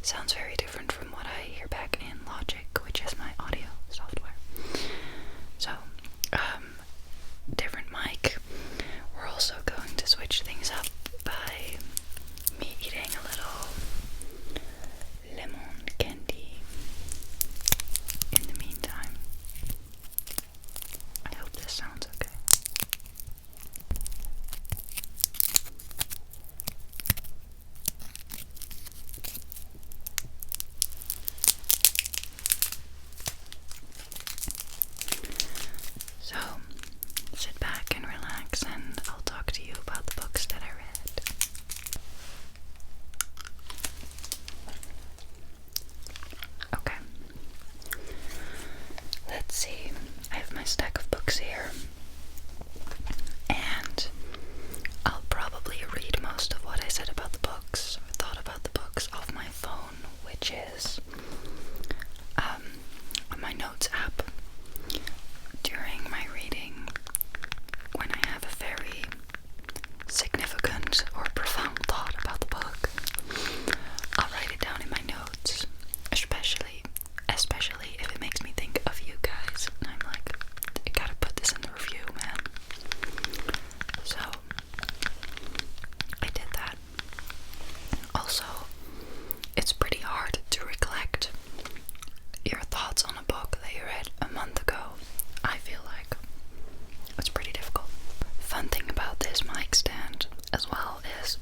sounds very different from what I hear back in Logic, which is my audio software. So, different mic. We're also going to switch things up by me eating a little lemon candy in the meantime. I hope this sounds okay. So, sit back and relax, and I'll talk to you about the books that I read. Okay. Let's see. I have my stack of books here, and I'll probably read most of what I said about the books, or thought about the books, off my phone, which is on my notes app. During my reading, when I have a very significant or profound thought about the book, I'll write it down in my notes, especially if it makes me think of you guys, and I'm like, I gotta put this in the review, man. So, I did that. Also, it's pretty hard to recollect your thoughts on a book that you read a month ago. I feel like it's pretty difficult. Fun thing about this mic stand as well is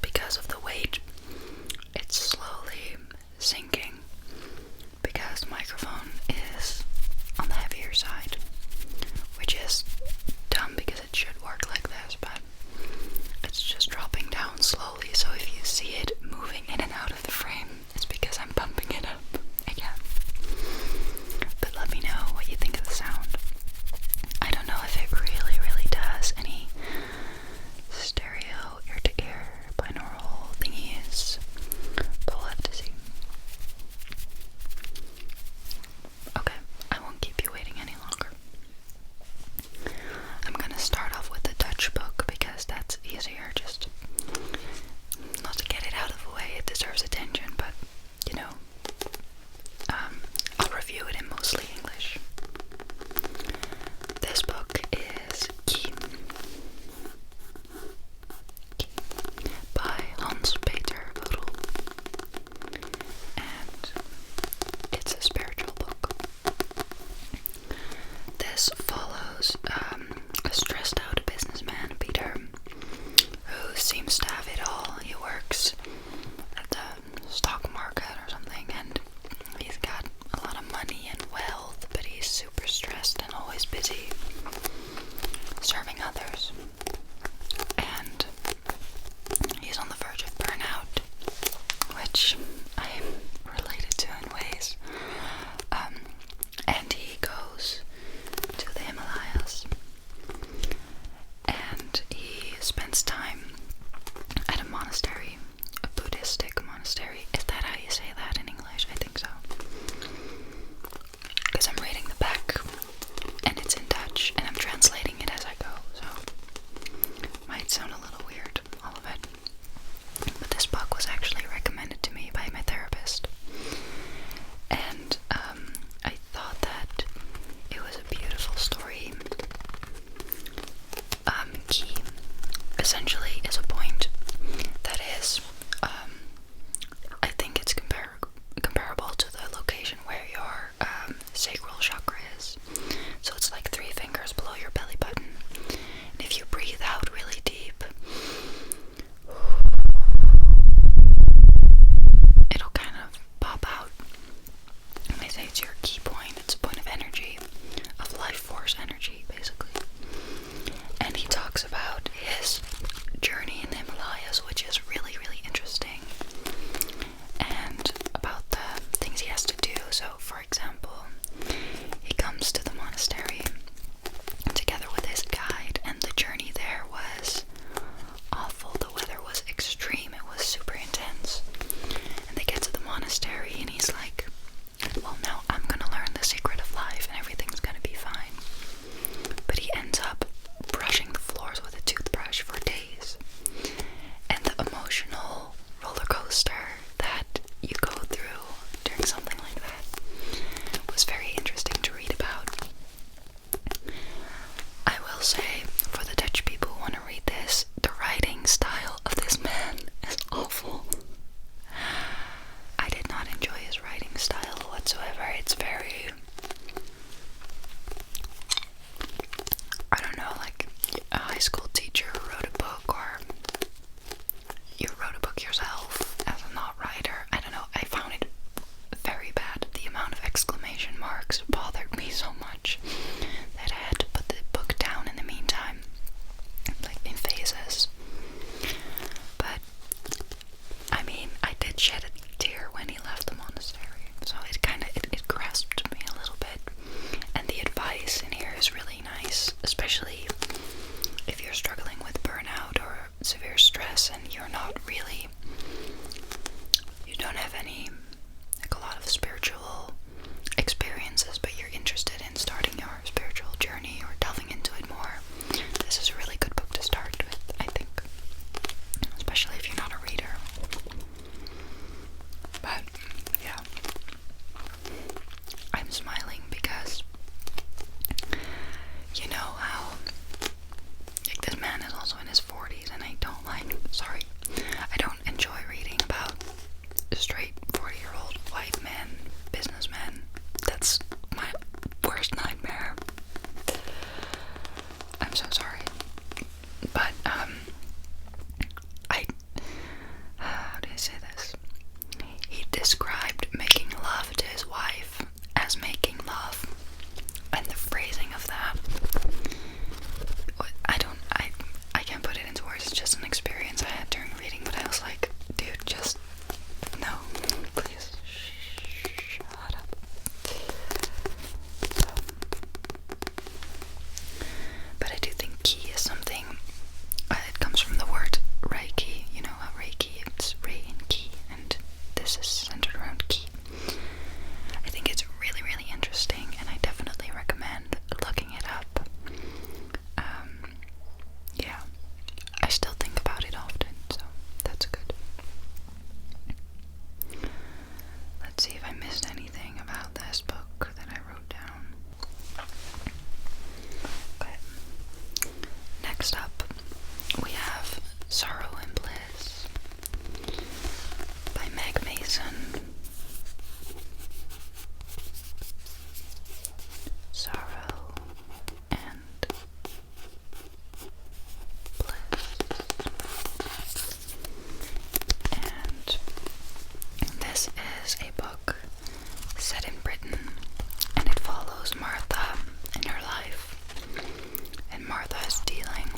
Martha is dealing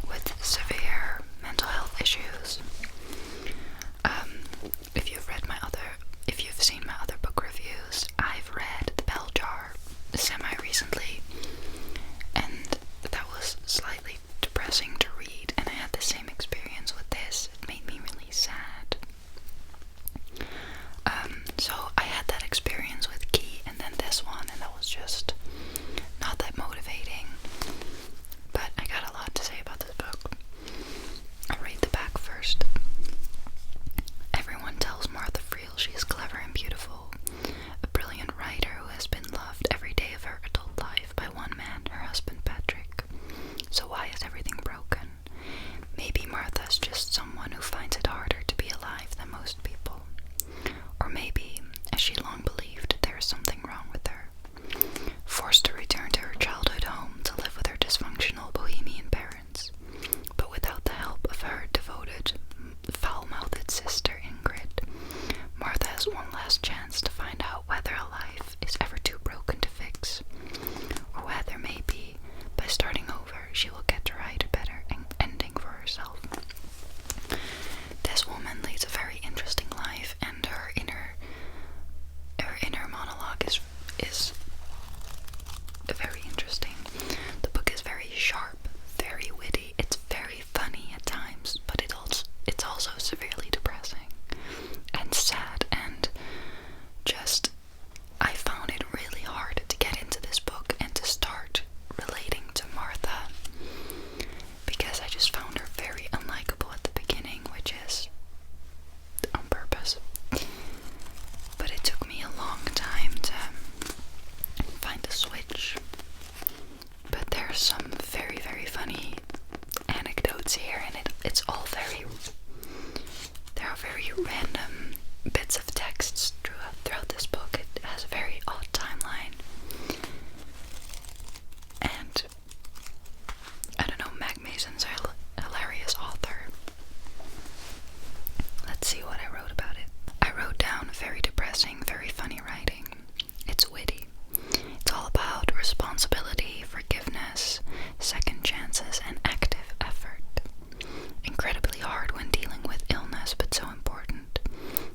with severe mental health issues. If you've seen my other book reviews, I've read The Bell Jar semi-recently, and that was slightly depressing to read, and I had the same experience with this. It made me really sad. So I had that experience with Key, and then this one, and that was just not that motivating. But I got a lot to say about this book. I'll read the back first. Everyone tells Martha Friel she is clever and beautiful, a brilliant writer who has been loved every day of her adult life by one man, her husband Patrick. So why is everything broken? Maybe Martha's just someone who finds it harder to be alive than most people. Or maybe, as she long believed, there is something wrong with her. Forced to return to her childhood home to live with her dysfunctional bohemian parents, but without the help of her devoted, foul-mouthed sister Ingrid, Martha has one last chance to find out whether a life is ever too broken to fix, or whether maybe, by starting over, she will get to write a better ending for herself. This woman leads a very interesting life, and her inner monologue is very interesting. The book is very sharp, very witty. It's very funny at times, but it's also severely depressing and sad, and just I found it really hard to get into this book and to start relating to Martha, because I just found her very unlikable at the beginning, which is on purpose. But it took me a long time to find a switch. But there's some very, very funny anecdotes here, and it's all there are very random bits of texts throughout this book. It has a very odd timeline. And I don't know, Meg Mason's a hilarious author. Let's see what I wrote about it. I wrote down very depressing, very funny writing. It's witty. It's all about responsibility, forgiveness, second chances, and active effort. Incredibly hard when dealing with illness, but so important.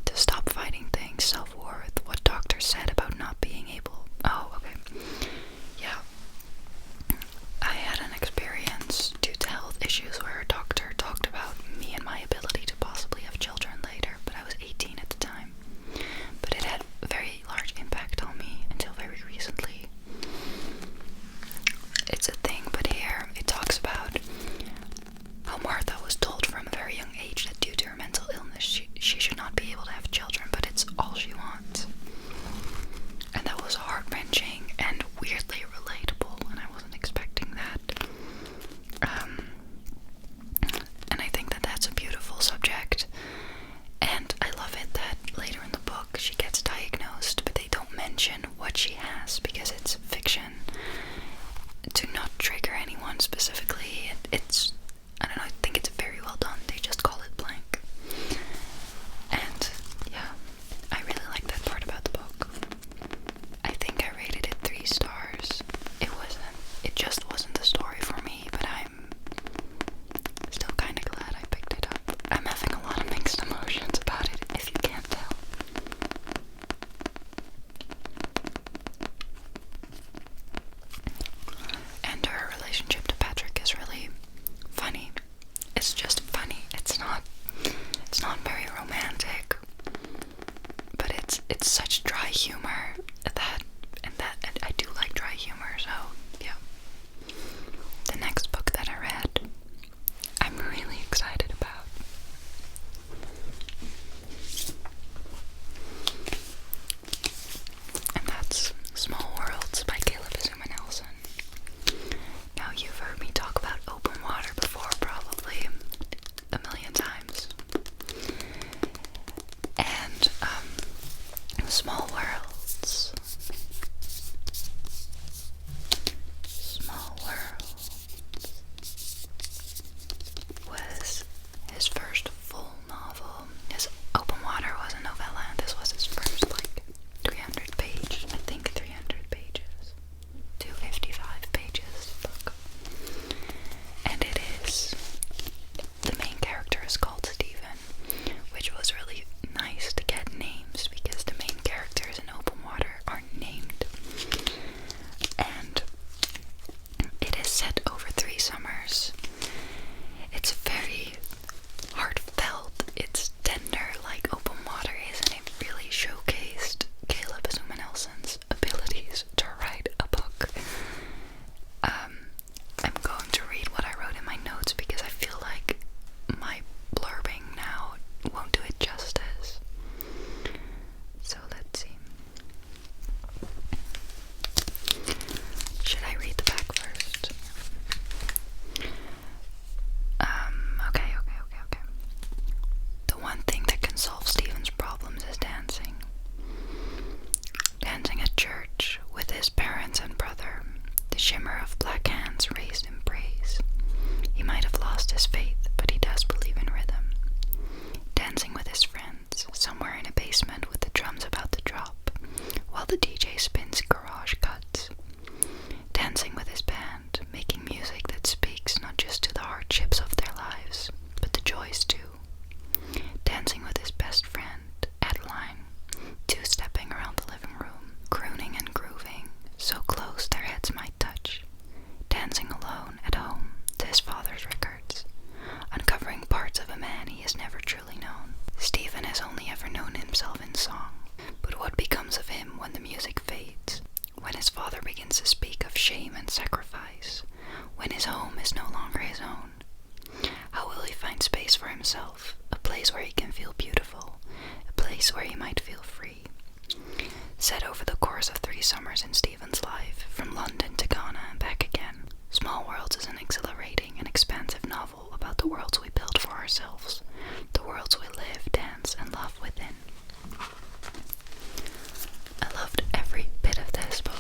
To stop fighting things, self-worth, what doctors said about not being able. Oh, okay. Yeah. I had an experience due to health issues where a doctor talked about me and my ability to possibly have children later, but I was 18 at the time. But it had a very large impact on me until very recently. It's a thing, but here it talks about how Martha was told from a very young age that due to her mental illness she should not be able to have children, but it's all she wants. And that was heart-wrenching and weirdly relatable, and I wasn't expecting that. And I think that that's a beautiful subject, and I love it that later in the book she gets diagnosed, but they don't mention what she has because it's fiction, to not trigger anyone specifically. It's, I don't know, I think it's very well done. They just call it blank. And yeah, I really like that part about the book. I think I rated it 3 stars. It just wasn't the story for me, but I'm still kind of glad I picked it up. I'm having a lot of mixed emotions about it, if you can't tell. And her relationship to Patrick is really funny. It's just funny. It's not very romantic, but it's such dry humor that I do like dry humor, so yeah. The next book that I read, I'm really excited about. And that's Small Worlds by Azumah. Now, you've heard me talk about open water before, probably a million times. And Small Worlds his father begins to speak of shame and sacrifice, when his home is no longer his own? How will he find space for himself, a place where he can feel beautiful, a place where he might feel free? Set over the course of 3 summers in Stephen's life, from London to Ghana and back again, Small Worlds is an exhilarating and expansive novel about the worlds we build for ourselves, the worlds we live, dance, and love within. I loved every bit of this book.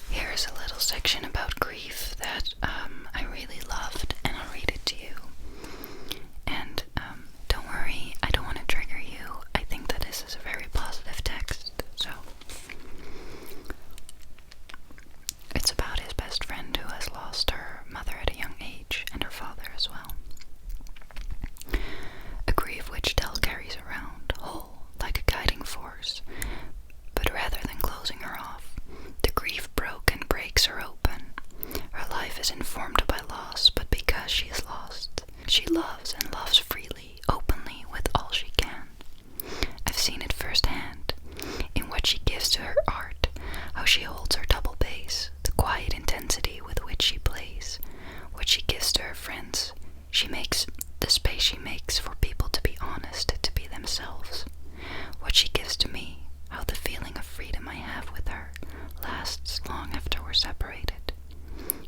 Here is a little section about grief that I really loved, and I'll read it to you. And don't worry, I don't want to trigger you. I think that this is a very positive text. So, it's about his best friend who has lost her mother at a young age, and her father as well. A grief which Del carries around, whole, like a guiding force. But rather than closing her off, the grief broke and breaks her open. Her life is informed by loss, but because she is lost, she loves and loves freely, openly, with all she can. I've seen it firsthand, in what she gives to her art, how she holds her double bass, the quiet intensity with which she plays, what she gives to her friends. She makes the space she makes for people to be honest, to be themselves. What she gives to me, how the feeling of freedom I have with her lasts long after we're separated.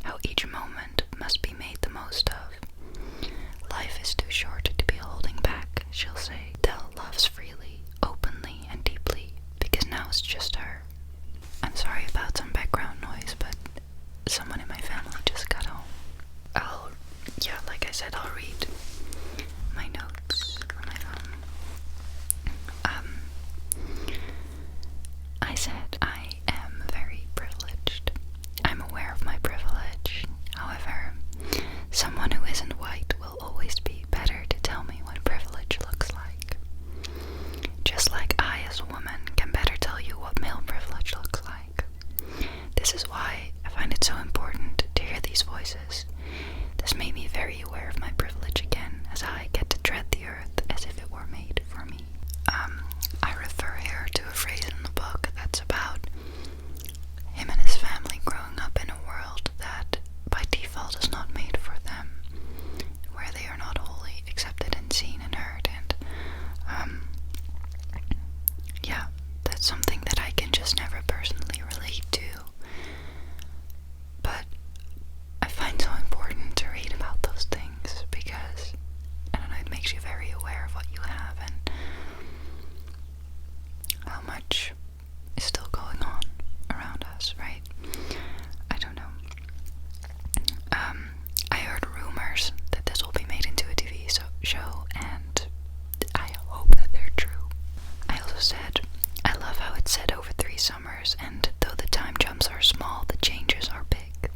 How each moment must be made the most of. Life is too short to be holding back, she'll say. Del loves freely, openly, and deeply, because now it's just her. I'm sorry about some background noise, but someone in my family just got home. Like I said, I'll read my notes from my phone. I said, I am very privileged. I'm aware of my privilege. However, someone who isn't white will always be better to tell me what privilege looks like. Just like I, as a woman, can better tell you what male privilege looks like. This is why I find it so important to hear these voices. This made me very aware of my privilege again, as I get to tread the earth as if it were made for me. I refer here to a phrase in the book that's about him and his family growing up in a world that by default is not made for them, where they are not wholly accepted and seen and heard, and that's something that I can just never personally relate to, but I find so important to read about those things because, I don't know, it makes you very aware of what you have and how much is still going on around us, right? I don't know. I heard rumors that this will be made into a TV show, and I hope that they're true. I also said, I love how it's set over 3 summers, and though the time jumps are small, the changes are big.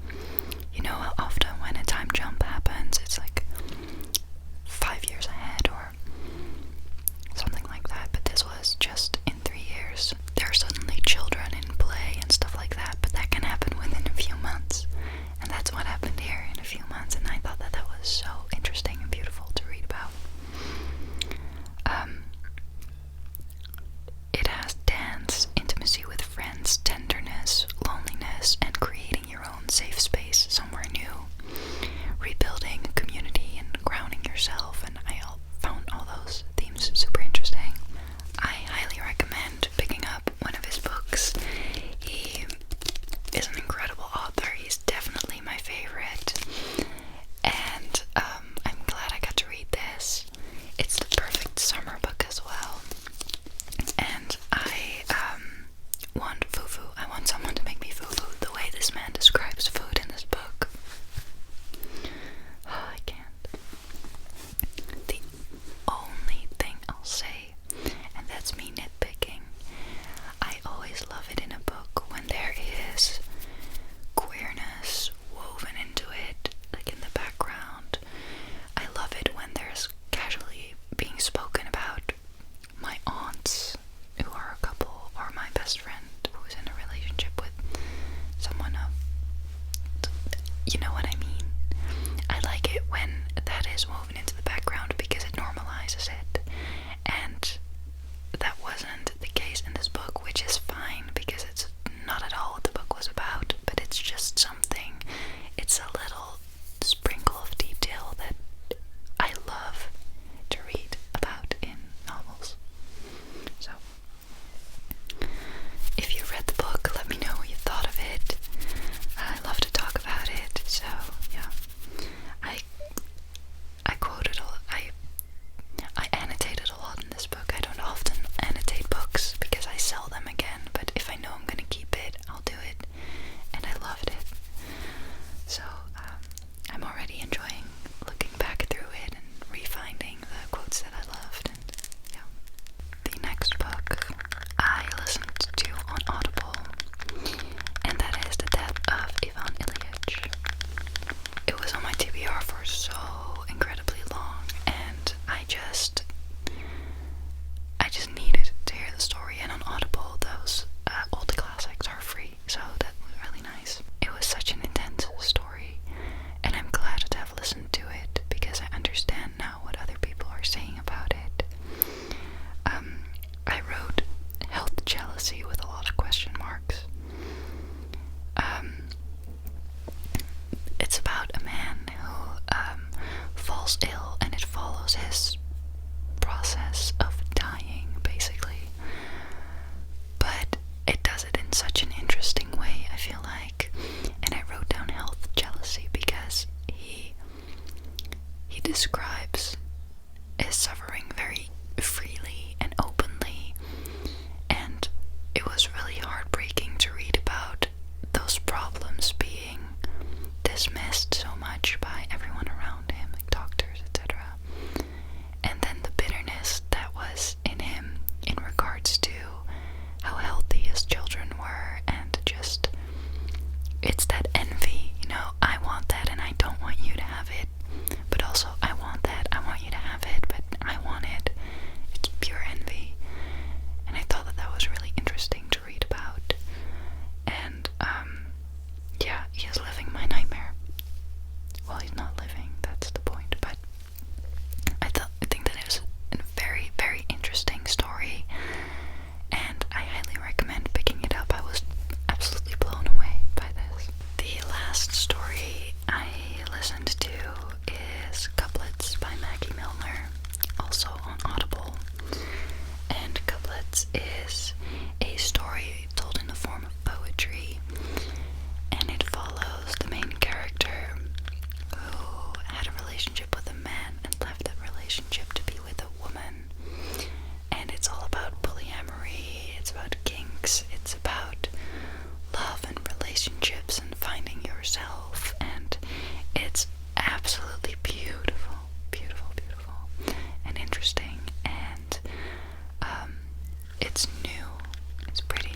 You know how often when a time jump happens, it's like 5 years ahead or something like that, but this was just in 3 years. There are suddenly children in play and stuff like that, but that can happen within a few months, and that's what happened here in a few months, and I thought that was so interesting and beautiful to read about. It has dance, intimacy with friends, tenderness, loneliness, and creating your own safe space somewhere new, rebuilding a community and grounding yourself, and I found all those themes super interesting. I highly recommend picking up one of his books. He is an incredible author. He's definitely my favorite, and I'm glad I got to read this. It's the perfect summer book as well, and I want fufu. I want someone to make me fufu the way this man describes food in this book. Oh, I can't. The only thing I'll say, and that's me nitpicking, I always love it in a book when there is queerness woven into it, like in the background. I love it when there's casually being spoken about my aunts who are a couple, or my best friend who is in a relationship with someone of, you know what I mean. I like it when that is woven into the background because it normalizes it, and that wasn't the case in this book, which is fine because it's not at all what the book was about, but it's just something, it's a little sprinkle of detail that I love to read about in novels. So, if you read the book, let me know what you thought of it. I love to talk about it, so yeah. I quoted a lot, I annotated a lot in this book. I don't often annotate books because I sell them again, but if I know I'm gonna keep it, I'll do it, and I loved it. So, I'm already enjoying looking back through it and refinding the quotes that I loved, and yeah. The next book I listened to on Audible, and that is The Death of Ivan Ilyich. It was on my TBR for so incredibly long, and I just needed to hear the story, and on Audible those old classics are free, so that was really nice. It was such an intense story, and I'm glad to have listened to it because I understand now what other people are saying about it. I wrote health jealousy with a lot of question marks. It's about a man who falls ill, and it follows his process of dying, basically. But it does it in such an interesting way, I feel like. And I wrote down health jealousy because he describes his suffering very freely and openly, and it was really heartbreaking to read about those problems being dismissed so much by everyone around him, like doctors, etc. And then the bitterness that was in him in regards to how healthy his children were, and just, it's that envy, you know, I want that and I don't want you to have it, but also I want that, I want you to have it, but I want it. It's pure envy, and I thought that that was really interesting to read about. And yeah, he is living my nightmare. Well, he's not living, that's the point, but I think that it was a very, very interesting story, and I highly recommend picking it up. I was absolutely blown away by this. The last story I listened to is Couplets by Maggie Milner, also on Audible. And Couplets is a story told in the form of poetry, and it follows the main character who had a relationship with a man and left that relationship to be with a woman. And it's all about polyamory, it's about kinks, it's about love and relationships and finding yourself, and it's absolutely beautiful, beautiful, beautiful, and interesting, and it's new, it's pretty